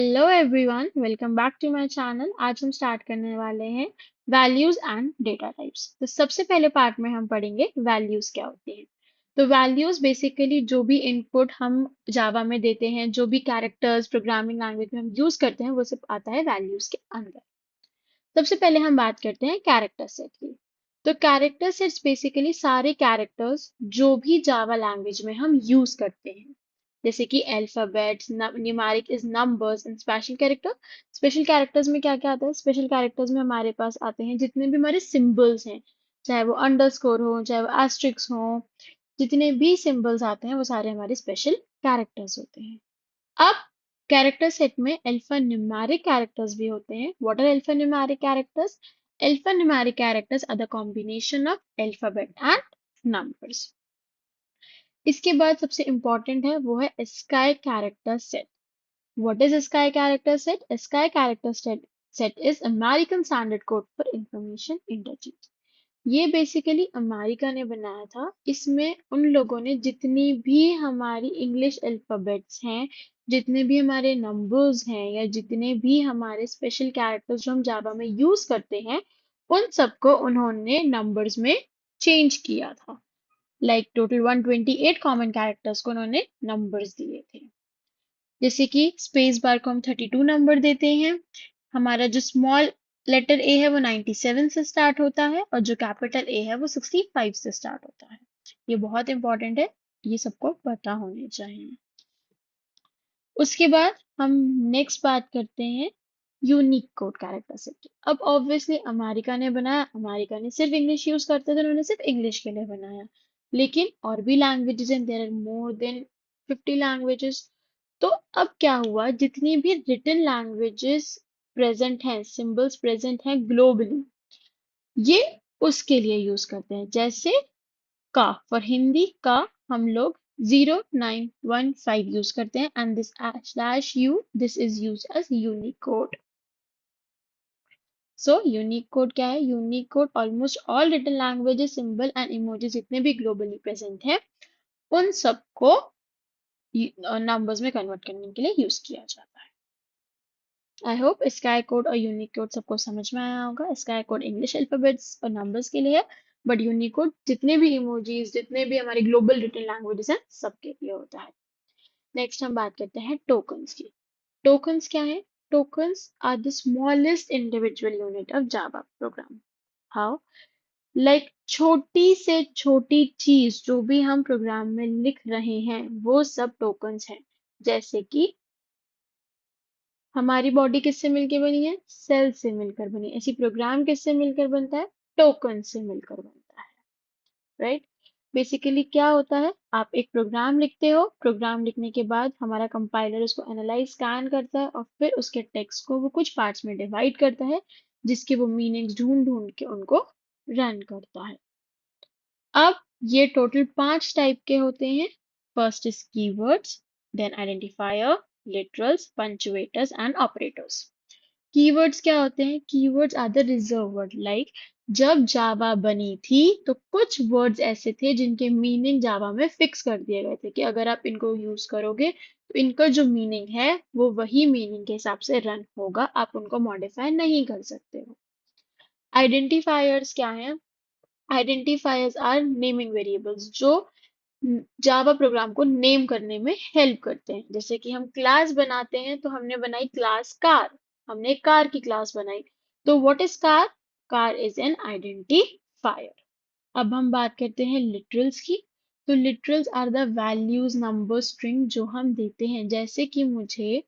Hello everyone, welcome back to my channel. आज हम start करने वाले हैं वैल्यूज एंड डेटा टाइप्स। तो सबसे पहले पार्ट में हम पढ़ेंगे वैल्यूज क्या होती हैं। तो वैल्यूज बेसिकली जो भी इनपुट हम जावा में देते हैं, जो भी कैरेक्टर्स प्रोग्रामिंग लैंग्वेज में हम यूज करते हैं, वो सब आता है वैल्यूज के अंदर। सबसे पहले हम बात करते हैं कैरेक्टर सेट की। तो कैरेक्टर सेट्स बेसिकली सारे कैरेक्टर्स जो भी जावा लैंग्वेज में हम यूज करते हैं, जैसे कि alphabets, numeric is numbers and special character. Special characters में क्या क्या आता है? स्पेशल कैरेक्टर्स में हमारे पास आते हैं जितने भी हमारे सिंबल्स हैं, चाहे वो अंडरस्कोर हो, चाहे वो एस्ट्रिक्स हो, जितने भी सिंबल्स आते हैं वो सारे हमारे स्पेशल कैरेक्टर्स होते हैं। अब कैरेक्टर सेट में अल्फा न्यूमेरिक कैरेक्टर्स भी होते हैं। What are alphanumeric characters? Alphanumeric characters are the combination of alphabet and numbers. इसके बाद सबसे इंपॉर्टेंट है वो है ASCII character set. What is ASCII character set? ASCII character set is American standard code for information interchange. ये basically America ने बनाया था। इसमें उन लोगों ने जितनी भी हमारी इंग्लिश अल्फाबेट्स हैं, जितने भी हमारे नंबर्स हैं, या जितने भी हमारे स्पेशल कैरेक्टर्स जो हम जावा में यूज करते हैं, उन सबको उन्होंने नंबर्स में चेंज किया था। लाइक टोटल 128 कॉमन कैरेक्टर्स को उन्होंने नंबर्स दिए थे। जैसे कि स्पेस बार को हम 32 नंबर देते हैं। हमारा जो स्मॉल लेटर ए है वो 97 से स्टार्ट होता है, और जो कैपिटल ए है वो 65 से स्टार्ट होता है। ये बहुत इंपॉर्टेंट है, ये सबको पता होने चाहिए। उसके बाद हम नेक्स्ट बात करते हैं यूनिक कोड कैरेक्टर सेट की। अब ऑब्वियसली अमेरिका ने बनाया, अमेरिका ने सिर्फ इंग्लिश यूज करते थे, उन्होंने सिर्फ इंग्लिश के लिए बनाया। लेकिन और भी लैंग्वेजेस हैं, there are more than 50 languages. तो अब क्या हुआ, जितनी भी रिटन लैंग्वेजेस प्रेजेंट हैं, सिंबल्स प्रेजेंट हैं ग्लोबली, ये उसके लिए यूज करते हैं। जैसे का फॉर हिंदी का हम लोग 0915 यूज करते हैं, and this slash U, this is use as Unicode. So Unicode क्या है? Unicode almost all written languages, symbol and emoji जितने भी ग्लोबली प्रेजेंट हैं, उन सबको नंबर्स में कन्वर्ट करने के लिए यूज किया जाता है। आई होप स्काई कोड और यूनिक कोड सबको समझ में आया होगा। स्काई कोड इंग्लिश अल्फाबेट्स और नंबर्स के लिए है, बट यूनिक कोड जितने भी इमोजीज, जितने भी हमारे ग्लोबल रिटन लैंग्वेजेस हैं, सबके लिए होता है। नेक्स्ट हम बात करते हैं टोकन्स की। टोकन्स क्या है? Tokens are the smallest individual unit of Java program. How? Like छोटी से छोटी चीज जो भी हम प्रोग्राम में लिख रहे हैं, वो सब टोकन्स हैं। जैसे कि हमारी बॉडी किससे मिलकर बनी है? सेल से मिलकर बनी। ऐसी प्रोग्राम किससे मिलकर बनता है? टोकन से मिलकर बनता है। राइट? बेसिकली क्या होता है, आप एक प्रोग्राम लिखते हो, प्रोग्राम लिखने के बाद हमारा कंपाइलर उसको एनालाइज स्कैन करता है, और फिर उसके टेक्स्ट को वो कुछ पार्ट्स में डिवाइड करता है, जिसके वो मीनिंग्स ढूंढ ढूंढ के उनको रन करता है। अब ये टोटल 5 टाइप के होते हैं। First is keywords, then identifier, literals, punctuators and operators. Keywords क्या होते हैं? Keywords are the reserve word. Like जब जावा बनी थी तो कुछ वर्ड्स ऐसे थे जिनके मीनिंग जावा में फिक्स कर दिए गए थे कि अगर आप इनको यूज करोगे तो इनका जो मीनिंग है वो वही मीनिंग के हिसाब से रन होगा, आप उनको मॉडिफाई नहीं कर सकते हो। आइडेंटिफायर्स क्या है? आइडेंटिफायर्स आर नेमिंग वेरिएबल्स जो जावा प्रोग्राम को नेम करने में हेल्प करते हैं। जैसे कि हम क्लास बनाते हैं, तो हमने बनाई क्लास कार, हमने कार की क्लास बनाई। तो what is car? Car is an identifier. अब हम बात करते हैं लिटरल्स की। तो literals are the values, number, string जो हम देते हैं। जैसे कि मुझे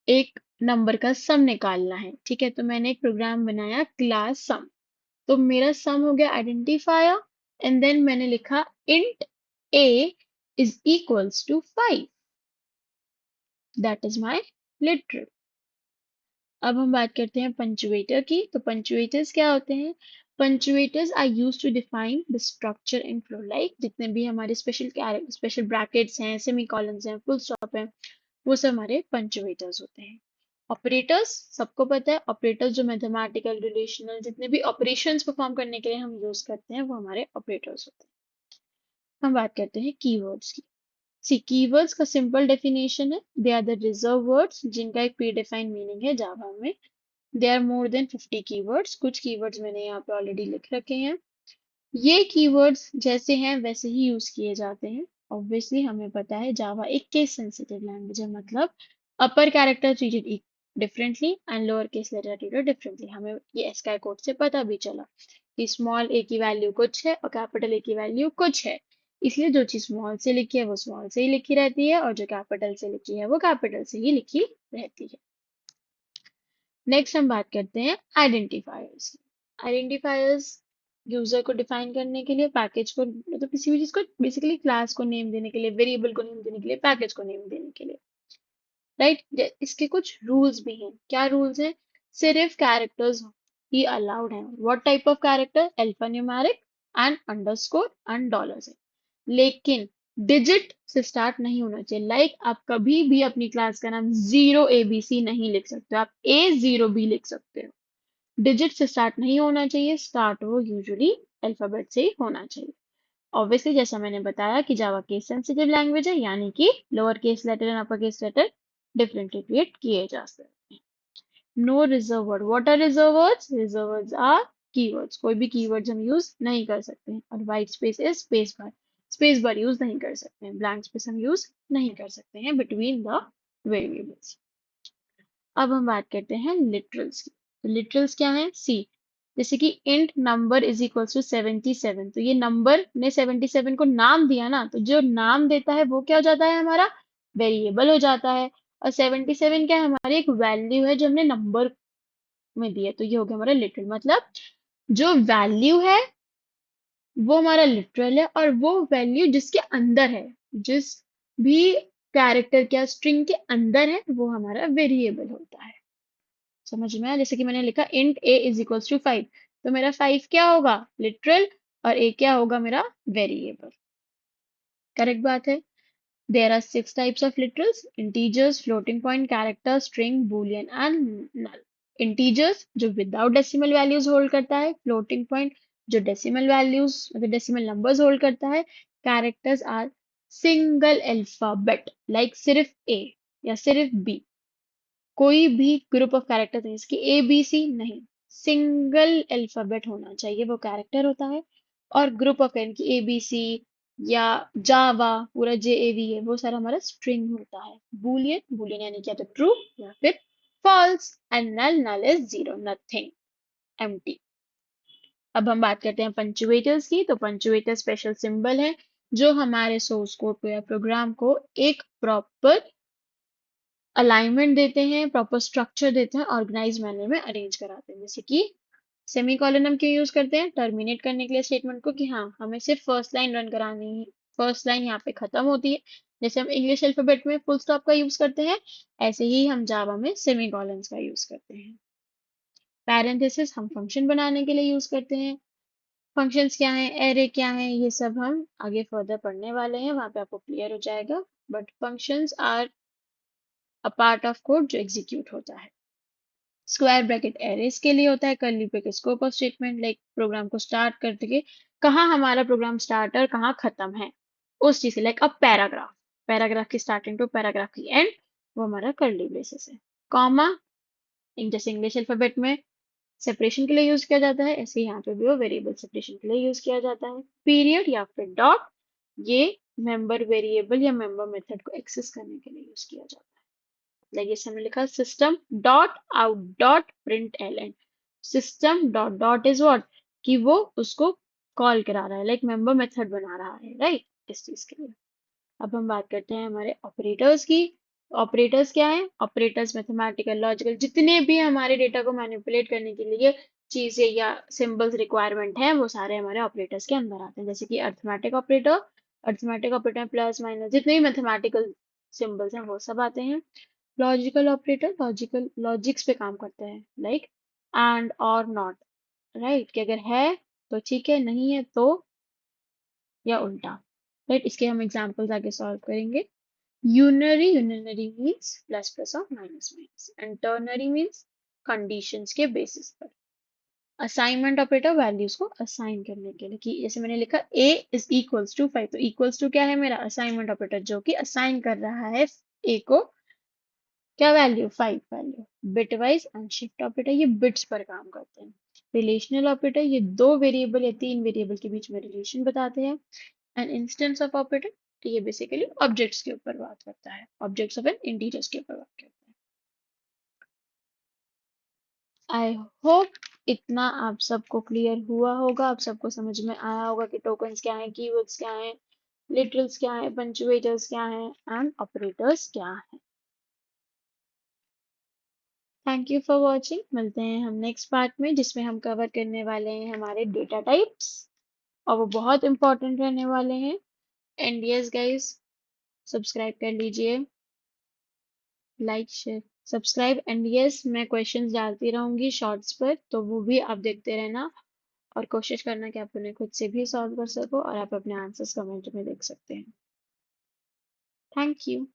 एक नंबर का सम निकालना है, ठीक है, तो मैंने एक प्रोग्राम बनाया क्लास सम। तो मेरा सम हो गया आइडेंटिफायर, एंड देन मैंने लिखा int a is equals to 5. That is my literal. अब हम बात करते हैं पंचुएटर की। तो पंचुएटर्स क्या होते हैं? Punctuators are use to define the structure in flow. Like जितने भी हमारे स्पेशल ब्रैकेट्स हैं, सेमी कॉलन्स हैं, फुल स्टॉप हैं, वो सब हमारे पंचुएटर्स होते हैं। ऑपरेटर्स सबको पता है। ऑपरेटर्स जो मैथमेटिकल, रिलेशनल, जितने भी ऑपरेशंस परफॉर्म करने के लिए हम यूज करते हैं, वो हमारे ऑपरेटर्स होते हैं। हम बात करते हैं कीवर्ड्स की। सी कीवर्ड्स का सिंपल डेफिनेशन है, they are the reserve words जिनका एक प्री डिफाइंड मीनिंग है जावा में। They are more than 50 keywords. कुछ कीवर्ड्स मैंने यहाँ पे ऑलरेडी लिख रखे हैं। ये कीवर्ड्स जैसे हैं वैसे ही यूज किए जाते हैं। ऑब्वियसली हमें पता है जावा एक केस सेंसिटिव लैंग्वेज है, मतलब upper character treated differently and lower case letter treated differently. हमें ये एसकाई कोड से पता भी चला कि स्मॉल ए की वैल्यू कुछ है और कैपिटल ए की वैल्यू कुछ है। इसलिए जो चीज स्मॉल से लिखी है वो स्मॉल से ही लिखी रहती है और जो कैपिटल से लिखी है वो कैपिटल से ही लिखी रहती है। नेक्स्ट हम बात करते हैं आइडेंटिफायर्स की। आइडेंटिफायर्स यूजर को डिफाइन करने के लिए, पैकेज को मतलब किसी भी चीज को बेसिकली क्लास को नेम देने के लिए, वेरिएबल को नेम देने के लिए, पैकेज को नेम देने के लिए, राइट। इसके कुछ रूल्स भी हैं। क्या रूल्स हैं? सिर्फ कैरेक्टर्स ही अलाउड हैं। What type of character? Alpha numeric and underscore and dollars है। लेकिन डिजिट से स्टार्ट नहीं होना चाहिए। लाइक आप कभी भी अपनी क्लास का नाम 0 ABC नहीं लिख सकते हो, आप A0B लिख सकते हो। डिजिट से स्टार्ट नहीं होना चाहिए, स्टार्ट वो यूजुअली अल्फाबेट से ही होना चाहिए। ऑब्वियसली जैसा मैंने बताया कि जावा केस सेंसिटिव लैंग्वेज है, यानी कि lower case letter and upper case letter differently treat किए जा सकते हैं। No reserve word. What are reserve words? Reserve words are keywords. कोई भी कीवर्ड्स हम यूज नहीं कर सकते हैं। और white space is space bar. Space bar use नहीं कर सकते हैं। ब्लैंक स्पेस हम यूज नहीं कर सकते हैं बिटवीन द वेरिएबल्स। अब हम बात करते हैं लिटरल्स की। तो लिटरल्स क्या है? सी, जैसे कि int number is equal to 77, तो ये नंबर ने 77 को नाम दिया ना, तो जो नाम देता है वो क्या हो जाता है? हमारा वेरिएबल हो जाता है। और 77 क्या है? हमारी एक वैल्यू है जो हमने नंबर में दी है, तो ये हो गया हमारा लिटरल। मतलब जो वैल्यू है वो हमारा लिटरल है, और वो वैल्यू जिसके अंदर है, जिस भी कैरेक्टर क्या स्ट्रिंग के अंदर है, वो हमारा वेरिएबल होता है। समझ में आया? जैसे कि मैंने लिखा int a is equals to 5, तो मेरा 5 क्या होगा? लिटरल। और a क्या होगा? मेरा वेरिएबल। करेक्ट बात है। There are 6 types of literals: integers, floating point character, string, boolean and null. Integers जो विदाउट डेसिमल वैल्यूज होल्ड करता है, फ्लोटिंग पॉइंट जो डेसिमल वैल्यूज मतलब डेसिमल नंबर्स होल्ड करता है, characters are single alphabet like सिर्फ a या सिर्फ b। कोई भी ग्रुप ऑफ कैरेक्टर नहीं, इसकी ABC नहीं, सिंगल अल्फाबेट होना चाहिए वो कैरेक्टर होता है। और ग्रुप ऑफ की ABC या जावा पूरा JAV है, वो सारा हमारा स्ट्रिंग होता है। बूलियन, बूलियन यानी क्या? तो ट्रू या फिर false. And null, null is zero, nothing, empty. अब हम बात करते हैं पंचुएटर्स की। तो पंचुएटर स्पेशल सिंबल है जो हमारे सोर्स कोड को या प्रोग्राम को एक प्रॉपर अलाइनमेंट देते हैं, प्रॉपर स्ट्रक्चर देते हैं, ऑर्गेनाइज मैनर में अरेंज कराते हैं। जैसे कि सेमी कॉलन हम क्यों यूज करते हैं? टर्मिनेट करने के लिए स्टेटमेंट को, कि हाँ हमें सिर्फ फर्स्ट लाइन रन करानी है, फर्स्ट लाइन यहाँ पे खत्म होती है। जैसे हम इंग्लिश अल्फाबेट में फुल स्टॉप का यूज करते हैं, ऐसे ही हम जावा में सेमी कॉलन्स का यूज करते हैं। पैरेंथेसिस हम फंक्शन बनाने के लिए यूज करते हैं। फंक्शंस क्या है, एरे क्या है, ये सब हम आगे फर्दर पढ़ने वाले हैं, वहां पे आपको क्लियर हो जाएगा। But functions are a part of code जो एग्जीक्यूट होता है। स्क्वायर ब्रैकेट एरेज के लिए होता है। Curly bracket scope of statement, like program को स्टार्ट करके कहाँ हमारा प्रोग्राम स्टार्ट और कहाँ खत्म है उस चीज से। लाइक अब पैराग्राफ, पैराग्राफ की स्टार्टिंग टू पैराग्राफ की एंड, वो हमारा कर्ली ब्रेसेस है। कॉमा जैसे इंग्लिश अल्फाबेट में सेपरेशन के लिए यूज किया जाता है, ऐसे ही यहाँ पे भी वो वेरिएबल सेपरेशन के लिए यूज किया जाता है। पीरियड या फिर डॉट, ये मेंबर वेरिएबल या मेंबर मेथड को एक्सेस करने के लिए यूज किया जाता है। लाइक जैसे हमने लिखा system dot out dot print L N. System dot dot is what, कि वो उसको कॉल करा रहा है, लाइक मेंबर मेथड बना रहा है, राइट, इस चीज के लिए। अब हम बात करते हैं हमारे ऑपरेटर्स की। ऑपरेटर्स क्या है? ऑपरेटर्स मैथमेटिकल, लॉजिकल, जितने भी हमारे डेटा को मैनिपुलेट करने के लिए चीजें या सिंबल्स रिक्वायरमेंट है, वो सारे हमारे ऑपरेटर्स के अंदर आते हैं। जैसे कि arithmetic operator, arithmetic operator plus minus, जितने भी मैथमेटिकल सिंबल्स हैं वो सब आते हैं। लॉजिकल ऑपरेटर लॉजिकल लॉजिक्स पे काम करते हैं, लाइक एंड और नॉट, राइट, कि अगर है तो ठीक है, नहीं है तो, या उल्टा, राइट। इसके हम एग्जांपल्स आगे सॉल्व करेंगे। यूनरी, यूनिनरी मीन्स प्लस प्लस और minus minus, and ternary means conditions के बेसिस पर। असाइनमेंट ऑपरेटर वैल्यूज को असाइन करने के लिए, कि जैसे मैंने लिखा a इज इक्वल्स टू 5, तो इक्वल्स टू क्या है मेरा असाइनमेंट ऑपरेटर जो कि असाइन कर रहा है a को क्या value 5 value. Bitwise and shift operator ये बिट्स पर काम करते हैं। रिलेशनल ऑपरेटर ये दो वेरिएबल या तीन वेरिएबल के बीच में रिलेशन बताते हैं। एंड इंस्टेंस ऑफ ऑपरेटर तो ये बेसिकली ऑब्जेक्ट्स के ऊपर बात करता है, ऑब्जेक्ट्स ऑफ एन इंटीजर्स के ऊपर बात करता है। आई होप इतना आप सबको क्लियर हुआ होगा, आप सबको समझ में आया होगा कि टोकन्स क्या हैं, कीवर्ड्स क्या हैं, लिटरल्स क्या हैं, पंक्चुएटर्स क्या हैं एंड ऑपरेटर्स क्या हैं। Thank you for watching. मिलते हैं हम नेक्स्ट पार्ट में जिसमें हम कवर करने वाले हैं हमारे डेटा टाइप्स, और वो बहुत इंपॉर्टेंट रहने वाले हैं। एंड यस गाइस, सब्सक्राइब कर लीजिए, like share subscribe. And yes, मैं क्वेश्चंस डालती रहूंगी शॉर्ट्स पर, तो वो भी आप देखते रहना और कोशिश करना कि आप उन्हें खुद से भी सॉल्व कर सको और आप अपने आंसर्स कमेंट में देख सकते हैं। Thank you.